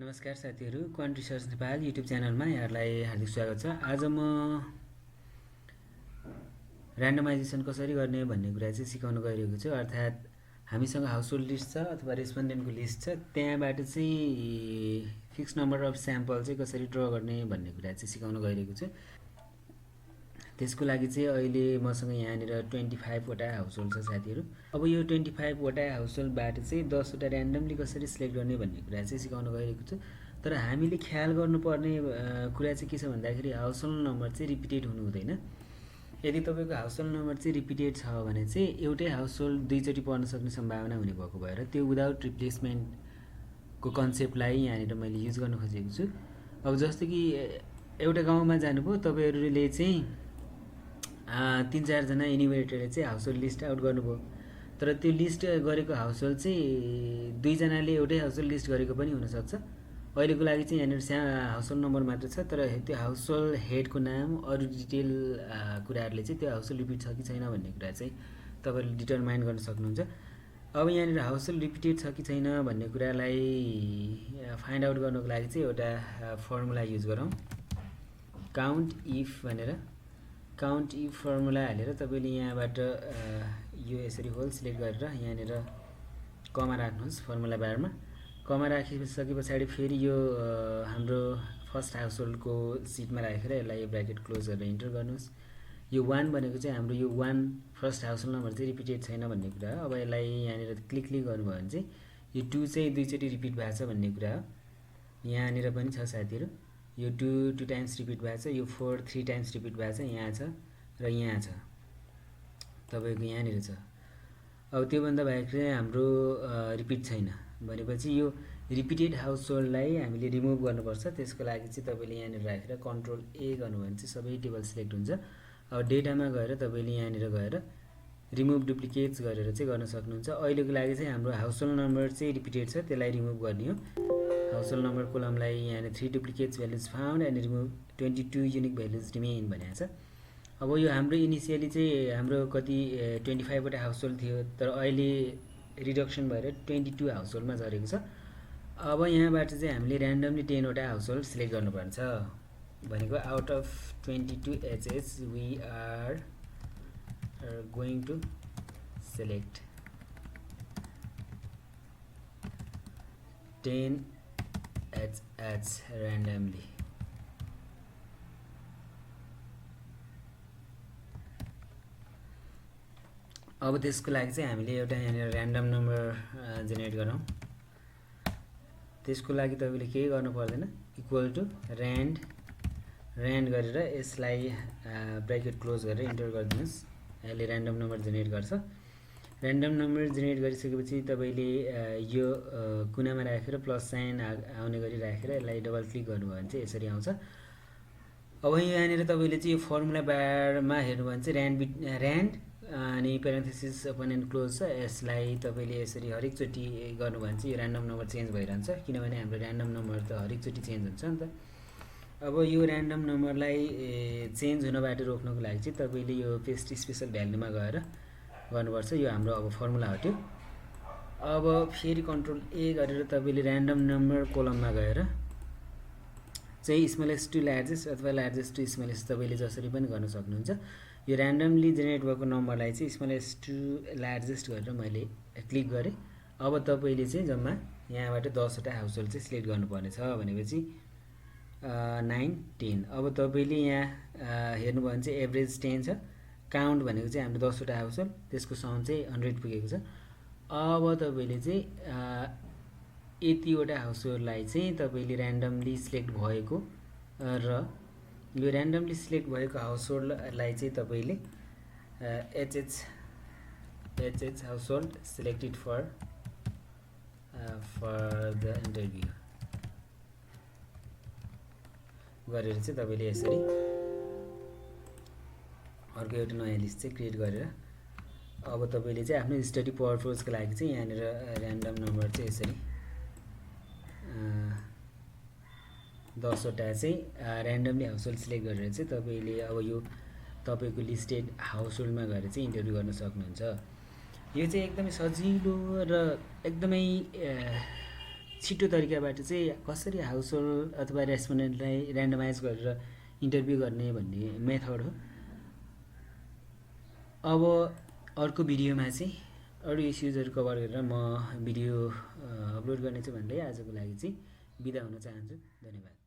नमस्कार साथीहरू, quant research Nepal YouTube च्यानलमा यहाँहरूलाई हार्दिक स्वागत छ। आज म ऱ्यान्डमाइजेसन कसरी गर्ने भन्ने कुरा चाहिँ सिकाउन गइरहेको छु। अर्थात् हामीसँग हाउसहोल्ड लिस्ट छ अथवा रेस्पोन्डेन्टको लिस्ट छ, त्यहाँबाट चाहिँ फिक्स नम्बर अफ स्याम्पल चाहिँ कसरी ड्र गर्ने भन्ने कुरा चाहिँ सिकाउन गइरहेको छु। त्यसको लागि चाहिँ अहिले मसँग यहाँनिर 25 वटा हाउसहोल्ड छ साथीहरू। अब यो 25 वटा हाउसहोल्डबाट चाहिँ 10 वटा ऱ्यान्डमली कसरी सिलेक्ट गर्ने भन्ने कुरा चाहिँ सिकाउन गइरहेको छु। तर हामीले ख्याल गर्नुपर्ने कुरा चाहिँ के छ भन्दाखेरि हाउसहोल्ड नम्बर चाहिँ रिपिटेड हुनु हुँदैन। यदि तपाईँको हाउसहोल्ड नम्बर चाहिँ रिपिटेड छ भने चाहिँ एउटै हाउसहोल्ड दुईचोटि पर्न सक्ने सम्भावना हुने भएको भएर त्यो विदाउट रिप्लेसमेन्टको कन्सेप्टलाई यहाँनिर मैले युज गर्न खोजेको छु। अब जस्तो कि एउटा गाउँमा जानुभयो, तपाईँहरूले चाहिँ 3-4 जना इन्युमरेटरले चाहिँ हाउसहोल्ड लिस्ट आउट गर्नुभयो, तर त्यो लिस्ट गरेको हाउसहोल्ड चाहिँ 2 जनाले एउटै हाउसहोल्ड लिस्ट गरेको पनि हुनसक्छ। अहिलेको लागि चाहिँ यहाँनिर हाउसहोल्ड नम्बर मात्र छ, तर त्यो हाउसहोल्ड हेडको नाम अरू डिटेल कुराहरूले चाहिँ त्यो हाउसहोल्ड रिपिट छ कि छैन भन्ने कुरा चाहिँ तपाईँले डिटरमाइन गर्न सक्नुहुन्छ। अब यहाँनिर हाउसहोल्ड रिपिटेड छ कि छैन भन्ने कुरालाई फाइन्ड आउट गर्नको लागि चाहिँ एउटा फर्मुला युज गरौँ, काउन्ट इफ भनेर। काउन्ट इफ फर्मुला हालेर तपाईँले यहाँबाट यो यसरी होल सिलेक्ट गरेर यहाँनिर कमा राख्नुहोस् फर्मुला बारमा। कमा राखिसके पछाडि फेरि यो हाम्रो फर्स्ट हाउसहोल्डको सिटमा राखेर यसलाई ब्र्याकेट क्लोज गरेर इन्टर गर्नुहोस्। यो 1 भनेको चाहिँ हाम्रो यो 1 फर्स्ट हाउसहोल्ड नम्बर चाहिँ रिपिटेड छैन भन्ने कुरा हो। अब यसलाई यहाँनिर क्लिक गर्नुभयो भने चाहिँ यो 2 चाहिँ दुईचोटि रिपिट भएको छ भन्ने कुरा हो। यहाँनिर पनि छ साथीहरू, यो 2 टाइम्स रिपिट भएको छ, यो 4 3 टाइम्स रिपिट भएको छ, यहाँ छ र यहाँ छ, तपाईँको यहाँनिर छ। अब त्योभन्दा बाहेक चाहिँ हाम्रो रिपिट छैन भनेपछि यो रिपिटेड हाउसहोल्डलाई हामीले रिमुभ गर्नुपर्छ। त्यसको लागि चाहिँ तपाईँले यहाँनिर राखेर कन्ट्रोल ए गर्नुभयो भने चाहिँ सबै टेबल सिलेक्ट हुन्छ। अब डेटामा गएर तपाईँले यहाँनिर गएर रिमुभ डुप्लिकेट्स गरेर चाहिँ गर्न सक्नुहुन्छ। अहिलेको लागि चाहिँ हाम्रो हाउसहोल्ड नम्बर चाहिँ रिपिटेड छ, त्यसलाई रिमुभ गर्ने हो। हाउसहोल्ड नम्बर कोलमलाई यहाँनिर 3 duplicates values found and remove 22 unique values remain भनेको छ। अब यो हाम्रो इनिसियली चाहिँ हाम्रो कति 25 वटा हाउसहोल्ड थियो, तर अहिले रिडक्सन भएर 22 हाउसहोल्डमा झरेको छ। अब यहाँबाट चाहिँ हामीले ऱ्यान्डमली 10 वटा हाउसहोल्ड सिलेक्ट गर्नुपर्छ। भनेको out of 22 HH we are going to select 10 HH randomly। अब त्यसको लागि चाहिँ हामीले एउटा यहाँनिर ऱ्यान्डम नम्बर जेनेरेट गरौँ। त्यसको लागि तपाईँले केही गर्नु पर्दैन, इक्वल टु ऱ्यान्ड गरेर यसलाई ब्र्याकेट क्लोज गरेर इन्टर गरिदिनुहोस्। यसले ऱ्यान्डम नम्बर जेनेरेट गर्छ। ऱ्यान्डम नम्बर जेनेरेट गरिसकेपछि तपाईँले यो कुनामा राखेर प्लस साइन आउने गरी राखेर यसलाई डबल क्लिक गर्नुभयो भने चाहिँ यसरी आउँछ। अब यहाँनिर तपाईँले चाहिँ यो फर्मुला बारमा हेर्नुभयो भने चाहिँ ऱ्यान्ड अनि पेरेन्थेसिस ओपन एन्ड क्लोज छ। यसलाई तपाईँले यसरी हरेकचोटि गर्नुभयो भने चाहिँ यो ऱ्यान्डम नम्बर चेन्ज भइरहन्छ, किनभने हाम्रो ऱ्यान्डम नम्बर त हरेकचोटि चेन्ज हुन्छ नि त। अब यो ऱ्यान्डम नम्बरलाई चेन्ज हुनबाट रोक्नको लागि चाहिँ तपाईँले यो पेस्ट स्पेसल भ्यालुमा गएर गर्नुपर्छ। यो हाम्रो अब फर्मुला हट्यो। अब फेरि कन्ट्रोल ए गरेर तपाईँले ऱ्यान्डम नम्बर कोलममा गएर चाहिँ स्मलेस्ट टु लार्जेस्ट अथवा लार्जेस्ट टु स्मलेस्ट तपाईँले जसरी पनि गर्न सक्नुहुन्छ। यो ऱ्यान्डमली जेनेरेट भएको नम्बरलाई चाहिँ स्मलेस्ट टु लार्जेस्ट गरेर मैले क्लिक गरेँ। अब तपाईँले चाहिँ जम्मा यहाँबाट 10 वटा हाउसहोल्ड चाहिँ सिलेक्ट गर्नुपर्ने छ भनेपछि 9 10। अब तपाईँले यहाँ हेर्नुभयो भने चाहिँ एभरेज 10 छ। काउन्ट भनेको चाहिँ हाम्रो 10 वटा हाउसहोल्ड, त्यसको साउन्ड चाहिँ 100 पुगेको छ। अब तपाईँले चाहिँ यतिवटा हाउसहोल्डलाई चाहिँ तपाईँले ऱ्यान्डमली सिलेक्ट भएको र यो ऱ्यान्डमली सिलेक्ट भएको हाउसहोल्डलाई चाहिँ तपाईँले HH household selected for the interview गरेर चाहिँ तपाईँले यसरी अर्को एउटा नयाँ लिस्ट चाहिँ क्रिएट गरेर अब तपाईँले चाहिँ आफ्नो स्टडी पर्पजको लागि चाहिँ यहाँनिर ऱ्यान्डम नम्बर चाहिँ यसरी 10 वटा चाहिँ ऱ्यान्डमली हाउसहोल्ड सिलेक्ट गरेर चाहिँ तपाईँले अब यो तपाईँको लिस्टेड हाउसहोल्डमा गएर चाहिँ इन्टरभ्यू गर्न सक्नुहुन्छ। यो चाहिँ एकदमै सजिलो र एकदमै छिटो तरिकाबाट चाहिँ कसरी हाउसहोल्ड अथवा रेस्पोन्डेन्टलाई ऱ्यान्डमाइज गरेर इन्टरभ्यू गर्ने भन्ने मेथड हो। अब अर्को भिडियोमा चाहिँ अरू इस्युजहरू कभर गरेर म भिडियो अपलोड गर्नेछु भन्दै आजको लागि चाहिँ बिदा हुन चाहन्छु। धन्यवाद।